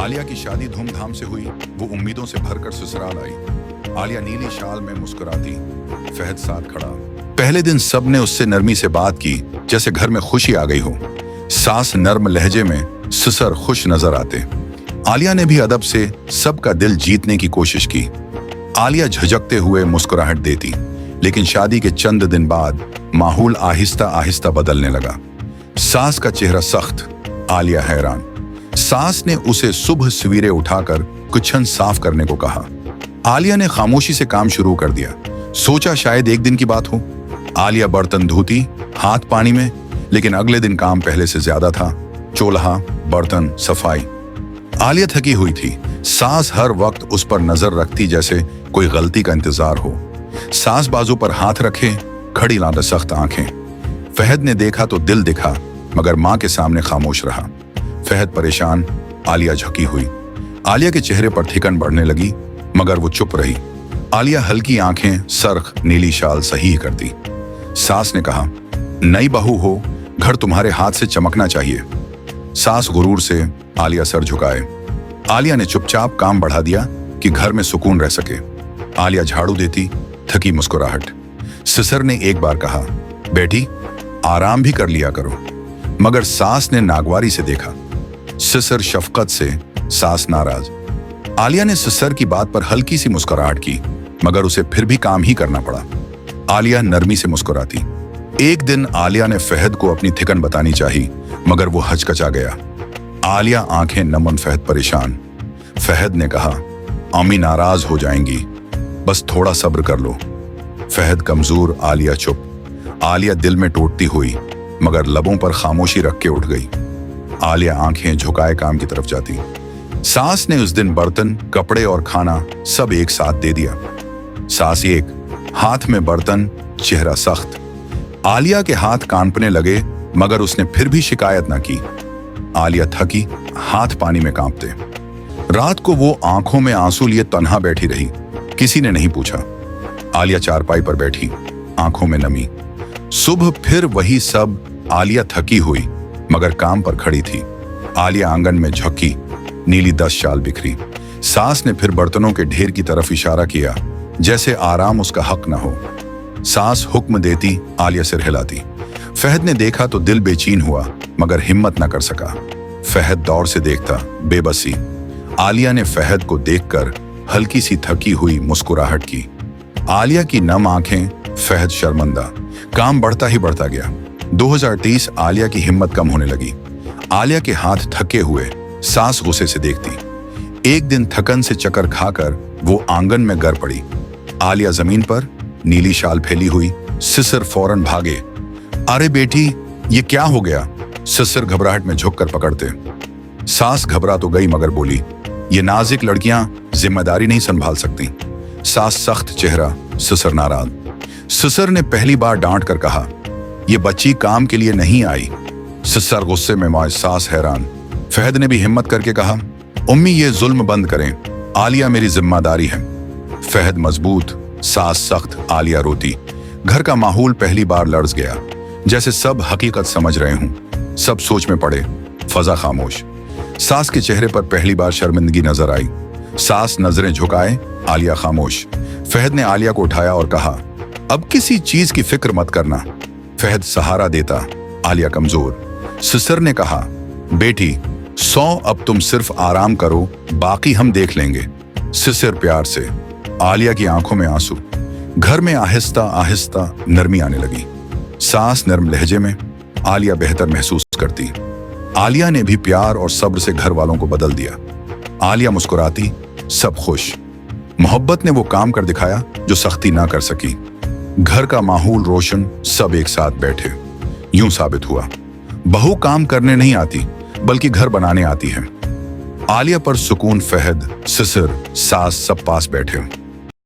आलिया की शादी धूमधाम से हुई। वो उम्मीदों से भरकर ससुराल आई। आलिया नीली शाल में मुस्कुराती, फहद साथ खड़ा। पहले दिन सबने उससे नरमी से बात की, जैसे घर में खुशी आ गई हो। सास नर्म लहजे में, ससुर खुश नजर आते। आलिया ने भी अदब से सबका दिल जीतने की कोशिश की। आलिया झिझकते हुए मुस्कुराहट देती, लेकिन शादी के चंद दिन बाद माहौल आहिस्ता आहिस्ता बदलने लगा। सास का चेहरा सख्त, आलिया हैरान। सास ने उसे सुबह सवेरे उठाकर किचन साफ करने को कहा। आलिया ने खामोशी से काम शुरू कर दिया। सोचा शायद एक दिन की बात हो। आलिया बर्तन धोती, हाथ पानी में, लेकिन अगले दिन काम पहले से ज्यादा था। चूल्हा, बर्तन, सफाई। आलिया थकी हुई थी। सास हर वक्त उस पर नजर रखती, जैसे कोई गलती का इंतजार हो। सास बाजू पर हाथ रखे, खड़ी लांदा सख्त आंखें। फहद ने देखा तो दिल दिखा, मगर मां के सामने खामोश रहा। फहद परेशान, आलिया झुकी हुई। आलिया के चेहरे पर थिकन बढ़ने लगी, मगर वो चुप रही। आलिया हल्की आंखें, सरख नीली शाल सही करती। सास ने कहा, नई बहू हो, घर तुम्हारे हाथ से चमकना चाहिए। सास गुरूर से, आलिया सर झुकाए। आलिया ने चुपचाप काम बढ़ा दिया कि घर में सुकून रह सके। आलिया झाड़ू देती, थकी मुस्कुराहट। ससुर ने एक बार कहा, बेटी आराम भी कर लिया करो, मगर सास ने नागवारी से देखा। ससुर शफकत से, सास नाराज। आलिया ने ससुर की बात पर हल्की सी मुस्कुराहट की, मगर उसे फिर भी काम ही करना पड़ा। आलिया नरमी से मुस्कुराती। एक दिन आलिया ने फहद को अपनी थिकन बतानी चाही, मगर वो हचकचा गया। आलिया आंखें नमन, फहद परेशान। फहद ने कहा, अम्मी नाराज हो जाएंगी, बस थोड़ा सब्र कर लो। फहद कमजोर, आलिया चुप। आलिया दिल में टूटती हुई, मगर लबों पर खामोशी रख के उठ गई। आलिया आंखें झुकाए काम की तरफ जाती। सास ने उस दिन बर्तन, कपड़े और खाना सब एक साथ दे दिया। सास एक, हाथ में बर्तन, चेहरा सख्त। आलिया के हाथ कांपने लगे, मगर उसने फिर भी शिकायत न की। आलिया थकी, हाथ पानी में कांपते। रात को वो आंखों में आंसू लिए तन्हा बैठी रही। किसी ने नहीं पूछा। आलिया चारपाई पर बैठी, आंखों में नमी। सुबह फिर वही सब। आलिया थकी हुई, मगर काम पर खड़ी थी। आलिया आंगन में झुकी, नीली 10 शाल बिखरी। सास ने फिर बर्तनों के ढेर की तरफ इशारा किया, जैसे आराम उसका हक न हो। सास हुक्म देती, आलिया सिर हिलाती। फहद ने देखा तो दिल बेचैन हुआ, मगर हिम्मत न कर सका। फहद दौर से देखता, बेबसी। आलिया ने फहद को देखकर हल्की सी थकी हुई मुस्कुराहट की। आलिया की नम आंखें, फहद शर्मिंदा। काम बढ़ता ही बढ़ता गया। 2030 आलिया की हिम्मत कम होने लगी। आलिया के हाथ थके हुए, सास गुस्से से देखती। एक दिन थकन से चक्कर खाकर वो आंगन में गिर पड़ी। आलिया जमीन पर, नीली शाल फैली हुई। ससुर फौरन भागे। अरे बेटी, ये क्या हो गया? ससुर घबराहट में झुककर पकड़ते। सास घबरा तो गई, मगर बोली, ये नाजुक लड़कियां जिम्मेदारी नहीं संभाल सकती। सास सख्त चेहरा, ससुर नाराज। ससुर ने पहली बार डांट कर कहा, ये बच्ची काम के लिए नहीं आई। ससुर गुस्से में, मां सास हैरान। फहद ने भी हिम्मत करके कहा, उम्मी ये जुल्म बंद करें, आलिया मेरी जिम्मेदारी है। फहद मजबूत, सास सख्त, आलिया रोती। घर का माहौल पहली बार लर्ज गया, जैसे सब हकीकत समझ रहे हों। सब सोच में पड़े, फजा खामोश। सास के चेहरे पर पहली बार शर्मिंदगी नजर आई। सास नजरें झुकाए, आलिया खामोश। फहद ने आलिया को उठाया और कहा, अब किसी चीज की फिक्र मत करना। फहद सहारा देता, आलिया कमजोर। ससुर ने कहा, बेटी सौ, अब तुम सिर्फ आराम करो, बाकी हम देख लेंगे। ससुर प्यार से। आलिया की आंखों में आंसू। घर में आहिस्ता आहिस्ता नरमी आने लगी। सास नरम लहजे में, आलिया बेहतर महसूस करती। आलिया ने भी प्यार और सब्र से घर वालों को बदल दिया। आलिया मुस्कुराती, सब खुश। मोहब्बत ने वो काम कर दिखाया जो सख्ती ना कर सकी। घर का माहौल रोशन, सब एक साथ बैठे। यूं साबित हुआ, बहू काम करने नहीं आती, बल्कि घर बनाने आती है। आलिया पर सुकून। फहद, ससुर, सास सब पास बैठे।